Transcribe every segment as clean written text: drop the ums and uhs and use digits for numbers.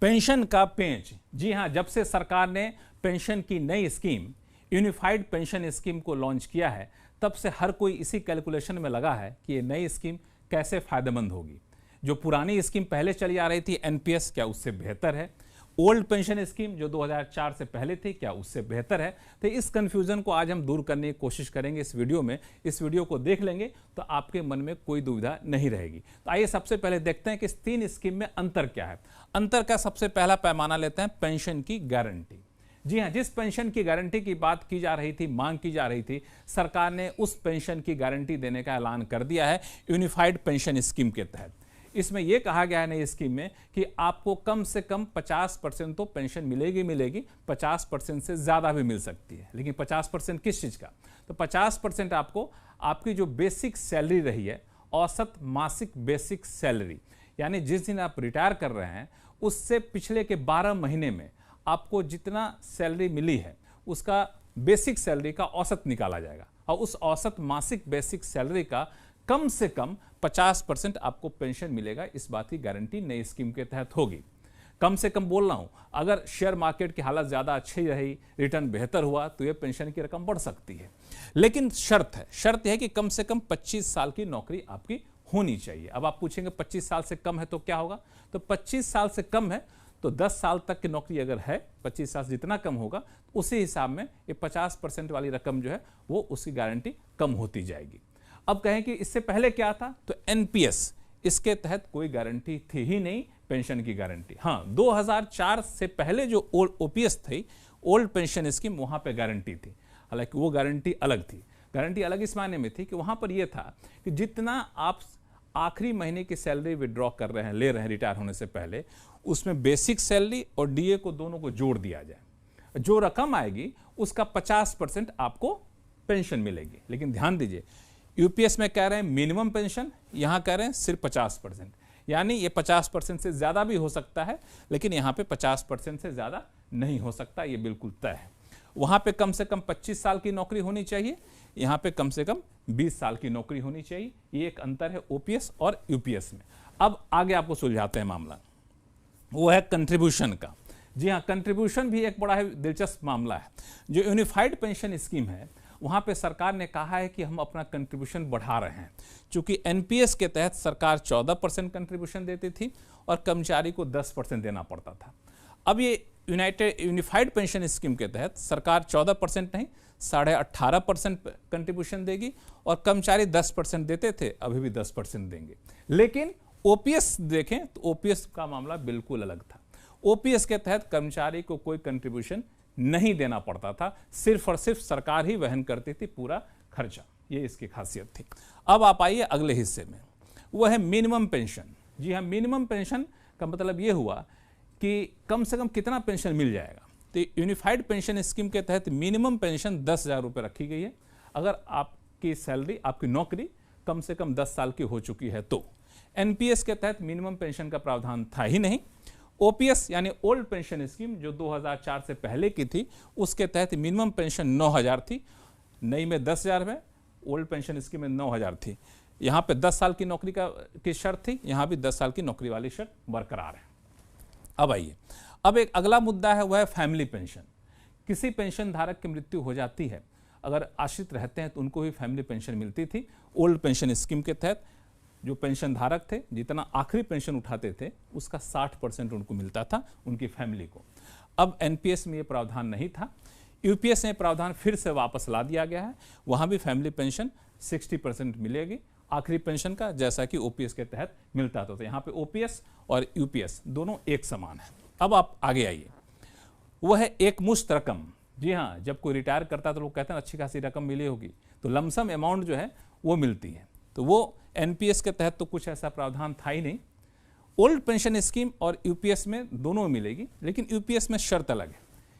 Pension का पेंच। जी हां, जब से सरकार ने पेंशन की नई स्कीम यूनिफाइड पेंशन स्कीम को लॉन्च किया है, तब से हर कोई इसी कैलकुलेशन में लगा है कि ये नई स्कीम कैसे फायदेमंद होगी। जो पुरानी स्कीम पहले चली आ रही थी एनपीएस, क्या उससे बेहतर है? ओल्ड पेंशन स्कीम जो 2004 से पहले थी, क्या उससे बेहतर है? तो इस कंफ्यूजन को आज हम दूर करने की कोशिश करेंगे इस वीडियो में। इस वीडियो को देख लेंगे तो आपके मन में कोई दुविधा नहीं रहेगी। तो आइए सबसे पहले देखते हैं कि इस तीन स्कीम में अंतर क्या है। अंतर का सबसे पहला पैमाना लेते हैं पेंशन की गारंटी। जी हां, जिस पेंशन की गारंटी की बात की जा रही थी, मांग की जा रही थी, सरकार ने उस पेंशन की गारंटी देने का ऐलान कर दिया है यूनिफाइड पेंशन स्कीम के तहत। इसमें यह कहा गया है नई स्कीम में कि आपको कम से कम 50% तो पेंशन मिलेगी, 50% से ज्यादा भी मिल सकती है। लेकिन 50% किस चीज का? तो 50% आपको आपकी जो बेसिक सैलरी रही है, औसत मासिक बेसिक सैलरी, यानी जिस दिन आप रिटायर कर रहे हैं उससे पिछले के 12 महीने में आपको जितना सैलरी मिली है उसका बेसिक सैलरी का औसत निकाला जाएगा और उस औसत मासिक बेसिक सैलरी का कम से कम 50% आपको पेंशन मिलेगा। इस बात की गारंटी नई स्कीम के तहत होगी। कम से कम बोल रहा हूं, अगर शेयर मार्केट की हालत ज्यादा अच्छी रही, रिटर्न बेहतर हुआ, तो यह पेंशन की रकम बढ़ सकती है। लेकिन शर्त है कि कम से कम 25 साल की नौकरी आपकी होनी चाहिए। अब आप पूछेंगे 25 साल से कम है तो क्या होगा? तो 25 साल से कम है तो 10 साल तक की नौकरी अगर है, 25 साल से जितना कम होगा उसी हिसाब में ये 50% वाली रकम जो है वो उसकी गारंटी कम होती जाएगी। अब कहें कि इससे पहले क्या था, तो एनपीएस, इसके तहत कोई गारंटी थी ही नहीं पेंशन की गारंटी। हाँ, 2004 से पहले जो ओपीएस थी, ओल्ड पेंशन स्कीम, वहां पे गारंटी थी। हालांकि वो गारंटी अलग थी। गारंटी अलग इस मायने में थी कि वहां पर यह था कि जितना आप आखिरी महीने की सैलरी विड्रॉ कर रहे हैं, ले रहे हैं रिटायर होने से पहले, उसमें बेसिक सैलरी और डीए को दोनों को जोड़ दिया जाए। जो रकम आएगी उसका 50% आपको पेंशन मिलेगी। लेकिन ध्यान दीजिए, यूपीएस में कह रहे हैं मिनिमम पेंशन, यहां कह रहे हैं सिर्फ 50%, यानी ये 50% से ज्यादा भी हो सकता है, लेकिन यहां पे 50% से ज्यादा नहीं हो सकता, ये बिल्कुल तय है। वहां पे कम से कम 25 साल की नौकरी होनी चाहिए, यहां पे कम से कम 20 साल की नौकरी होनी चाहिए। ये एक अंतर है ओपीएस और यूपीएस में। अब आगे आपको सुलझाते हैं मामला, वो है कंट्रीब्यूशन का। जी हाँ, कंट्रीब्यूशन भी एक बड़ा दिलचस्प मामला है। जो यूनिफाइड पेंशन स्कीम है, वहां पे सरकार ने कहा है कि हम अपना कंट्रीब्यूशन बढ़ा रहे हैं। चूंकि एनपीएस के तहत सरकार 14% कंट्रीब्यूशन देती थी और कर्मचारी को 10% देना पड़ता था। अब ये यूनिफाइड पेंशन स्कीम के तहत सरकार 14% नहीं, 18.5% कंट्रीब्यूशन देगी और कर्मचारी 10% देते थे, अभी भी 10% देंगे। लेकिन ओपीएस देखें तो ओपीएस का मामला बिल्कुल अलग था। ओपीएस के तहत कर्मचारी को कोई कंट्रीब्यूशन नहीं देना पड़ता था, सिर्फ और सिर्फ सरकार ही वहन करती थी पूरा खर्चा। ये इसकी खासियत थी। अब आप आइए अगले हिस्से में, वह है मिनिमम पेंशन। जी हाँ, मिनिमम पेंशन का मतलब यह हुआ कि कम से कम कितना पेंशन मिल जाएगा। तो यूनिफाइड पेंशन स्कीम के तहत मिनिमम पेंशन 10,000 रुपये रखी गई है, अगर आपकी सैलरी, आपकी नौकरी कम से कम 10 साल की हो चुकी है तो। एनपीएस के तहत मिनिमम पेंशन का प्रावधान था ही नहीं। ओपीएस यानी ओल्ड पेंशन स्कीम जो 2004 से पहले की थी, उसके तहत मिनिमम पेंशन 9,000 थी, नई में 10,000 है, ओल्ड पेंशन स्कीम में 9,000 थी। यहाँ पे 10 साल की नौकरी की शर्त थी, यहाँ भी 10 साल की नौकरी वाली शर्त बरकरार है। अब आइए, अब एक अगला मुद्दा है, वह है फैमिली पेंशन। किसी पेंशन धारक की मृत्यु हो जाती है, अगर आश्रित रहते हैं तो उनको भी फैमिली पेंशन मिलती थी। ओल्ड पेंशन स्कीम के तहत जो पेंशन धारक थे, जितना आखिरी पेंशन उठाते थे उसका 60% उनको मिलता था, उनकी फैमिली को। अब एनपीएस में ये प्रावधान नहीं था। यूपीएस में प्रावधान फिर से वापस ला दिया गया है, वहां भी फैमिली पेंशन 60% मिलेगी आखिरी पेंशन का, जैसा कि ओपीएस के तहत मिलता था। तो यहाँ पे ओपीएस और यूपीएस दोनों एक समान है। अब आप आगे आइए, वह है एक मुश्त रकम। जी हाँ, जब कोई रिटायर करता है तो लोग कहते हैं अच्छी खासी रकम मिली होगी, तो लमसम अमाउंट जो है वो मिलती है। तो वो एनपीएस के तहत तो कुछ ऐसा प्रावधान था ही नहीं। ओल्ड पेंशन स्कीम और यूपीएस में दोनों मिलेगी, लेकिन यूपीएस में शर्त अलग है।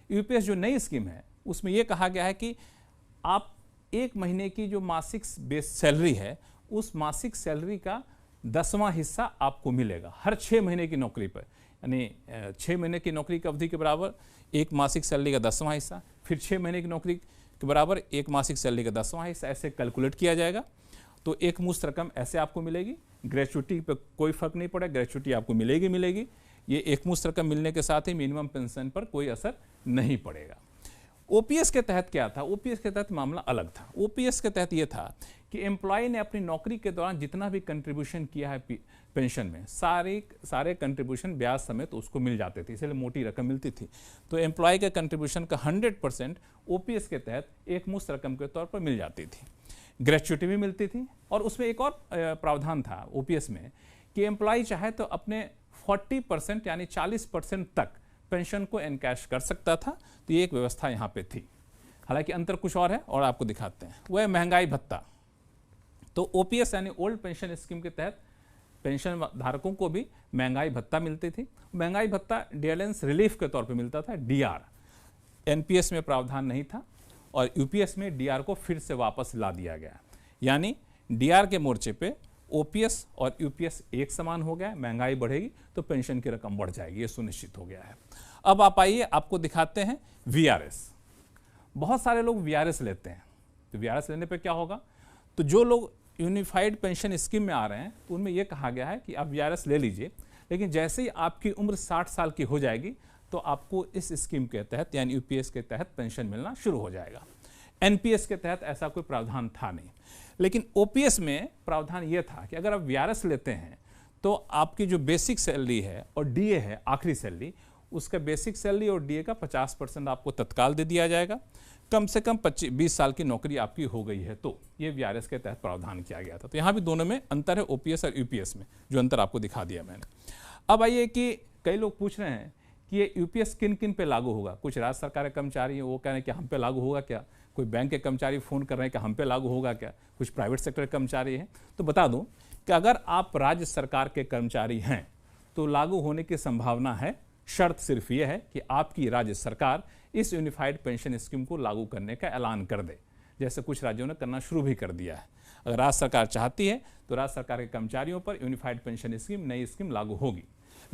यूपीएस जो नई स्कीम है उसमें यह कहा गया है कि आप 1 महीने की जो मासिक बेस सैलरी है, उस मासिक सैलरी का 10वां हिस्सा आपको मिलेगा हर 6 महीने की नौकरी पर। यानी 6 महीने की नौकरी की अवधि के बराबर एक मासिक सैलरी का 10वां हिस्सा, फिर 6 महीने की नौकरी के बराबर एक मासिक सैलरी का 10वां हिस्सा, ऐसे कैलकुलेट किया जाएगा। तो एक मुश्त रकम ऐसे आपको मिलेगी। ग्रेचुटी पे कोई फर्क नहीं पड़ेगा, ग्रेचुटी आपको मिलेगी। ये एकमुश्त रकम मिलने के साथ ही मिनिमम पेंशन पर कोई असर नहीं पड़ेगा। ओपीएस के तहत क्या था? ओपीएस के तहत मामला अलग था। ओपीएस के तहत ये था कि एम्प्लॉय ने अपनी नौकरी के दौरान जितना भी कंट्रीब्यूशन किया है पेंशन में, सारे कंट्रीब्यूशन ब्याज समेत उसको मिल जाते थे, इसलिए मोटी रकम मिलती थी। तो एम्प्लॉय के कंट्रीब्यूशन का 100% ओपीएस के तहत एक मुश्त रकम के तौर पर मिल जाती थी। ग्रेच्युटी भी मिलती थी, और उसमें एक और प्रावधान था ओपीएस में कि एम्प्लॉय चाहे तो अपने 40% यानी 40% तक पेंशन को एनकैश कर सकता था। तो ये एक व्यवस्था यहाँ पे थी। हालांकि अंतर कुछ और है और आपको दिखाते हैं। वह महंगाई भत्ता, तो ओपीएस यानी ओल्ड पेंशन स्कीम के तहत पेंशन धारकों को भी महंगाई भत्ता मिलती थी। महंगाई भत्ता डियरेंस रिलीफ के तौर पे मिलता था, डीआर। एनपीएस में प्रावधान नहीं था और यूपीएस में डीआर को फिर से वापस ला दिया गया, यानी डीआर के मोर्चे पे ओपीएस और यूपीएस एक समान हो गया। महंगाई बढ़ेगी तो पेंशन की रकम बढ़ जाएगी, ये सुनिश्चित हो गया है। अब आप आइए, आपको दिखाते हैं वीआरएस। बहुत सारे लोग वीआरएस लेते हैं, तो वीआरएस लेने पे क्या होगा? तो जो लोग यूनिफाइड पेंशन स्कीम में आ रहे हैं तो उनमें यह कहा गया है कि आप वीआरएस ले लीजिए, लेकिन जैसे ही आपकी उम्र 60 साल की हो जाएगी तो आपको इस स्कीम के तहत यानी यूपीएस के तहत पेंशन मिलना शुरू हो जाएगा। एनपीएस के तहत ऐसा कोई प्रावधान था नहीं, लेकिन ओपीएस में प्रावधान यह था कि अगर आप वीआरएस लेते हैं तो आपकी जो बेसिक सैलरी है और डीए है आखिरी सैलरी, उसका बेसिक सैलरी और डीए का 50% आपको तत्काल दे दिया जाएगा। कम से कम 20 साल की नौकरी आपकी हो गई है तो ये वीआरएस के तहत प्रावधान किया गया था। तो यहाँ भी दोनों में अंतर है, ओपीएस और यूपीएस में, जो अंतर आपको दिखा दिया मैंने। अब आइए कि कई लोग पूछ रहे हैं कि ये यूपीएस किन किन पे लागू होगा। कुछ राज्य सरकार के कर्मचारी हैं, वो कह रहे हैं कि हम पे लागू होगा क्या। कोई बैंक के कर्मचारी फ़ोन कर रहे हैं कि हम पे लागू होगा क्या। कुछ प्राइवेट सेक्टर के कर्मचारी हैं। तो बता दूं कि अगर आप राज्य सरकार के कर्मचारी हैं तो लागू होने की संभावना है। शर्त सिर्फ ये है कि आपकी राज्य सरकार इस यूनिफाइड पेंशन स्कीम को लागू करने का ऐलान कर दे, जैसे कुछ राज्यों ने करना शुरू भी कर दिया है। अगर राज्य सरकार चाहती है तो राज्य सरकार के कर्मचारियों पर यूनिफाइड पेंशन स्कीम, नई स्कीम लागू होगी।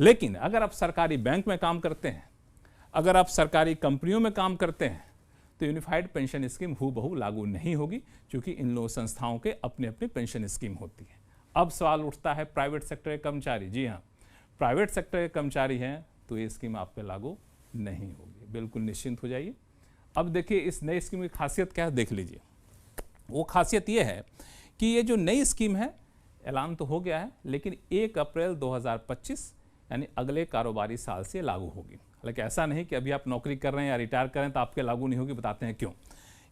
लेकिन अगर आप सरकारी बैंक में काम करते हैं, अगर आप सरकारी कंपनियों में काम करते हैं, तो यूनिफाइड पेंशन स्कीम हूबहू लागू नहीं होगी, क्योंकि इन लोग संस्थाओं के अपने अपनी पेंशन स्कीम होती है। अब सवाल उठता है प्राइवेट सेक्टर के कर्मचारी, जी हाँ, प्राइवेट सेक्टर के कर्मचारी हैं तो ये स्कीम आप पे लागू नहीं होगी, बिल्कुल निश्चिंत हो जाइए। अब देखिए इस नई स्कीम की खासियत क्या है, देख लीजिए। वो खासियत ये है कि ये जो नई स्कीम है, ऐलान तो हो गया है, लेकिन 1 अप्रैल 2025 यानी अगले कारोबारी साल से लागू होगी। हालांकि ऐसा नहीं कि अभी आप नौकरी कर रहे हैं या रिटायर कर रहे हैं तो आपके लागू नहीं होगी, बताते हैं क्यों।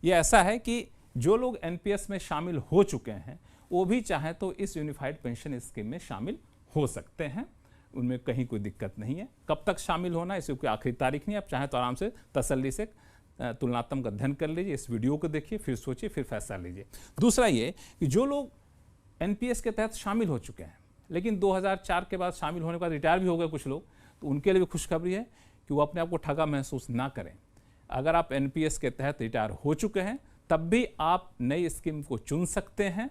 ये ऐसा है कि जो लोग एनपीएस में शामिल हो चुके हैं वो भी चाहें तो इस यूनिफाइड पेंशन स्कीम में शामिल हो सकते हैं, उनमें कहीं कोई दिक्कत नहीं है। कब तक शामिल होना है इसकी कोई आखिरी तारीख नहीं, आप चाहें तो आराम से तसल्ली से तुलनात्मक अध्ययन कर लीजिए, इस वीडियो को देखिए, फिर सोचिए, फिर फैसला लीजिए। दूसरा ये कि जो लोग एनपीएस के तहत शामिल हो चुके हैं लेकिन 2004 के बाद शामिल होने के बाद रिटायर भी हो गए कुछ लोग, तो उनके लिए भी खुशखबरी है कि वो अपने आप को ठगा महसूस ना करें। अगर आप एनपीएस के तहत रिटायर हो चुके हैं तब भी आप नई स्कीम को चुन सकते हैं।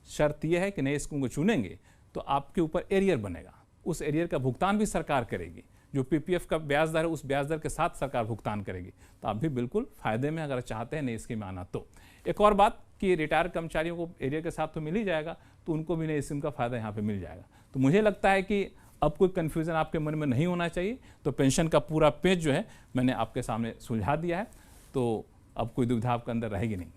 शर्त यह है कि नई स्कीम को चुनेंगे तो आपके ऊपर एरियर बनेगा, उस एरियर का भुगतान भी सरकार करेगी। जो पीपीएफ का ब्याज दर है उस ब्याज दर के साथ सरकार भुगतान करेगी, तो आप भी बिल्कुल फायदे में अगर चाहते हैं नई स्कीम में आना। तो एक और बात कि रिटायर कर्मचारियों को एरियर के साथ तो मिल ही जाएगा, तो उनको भी नई स्कीम का फायदा यहाँ पे मिल जाएगा। तो मुझे लगता है कि अब कोई कन्फ्यूजन आपके मन में नहीं होना चाहिए। तो पेंशन का पूरा पेज जो है मैंने आपके सामने सुलझा दिया है, तो अब कोई दुविधा आपके अंदर रहेगी नहीं।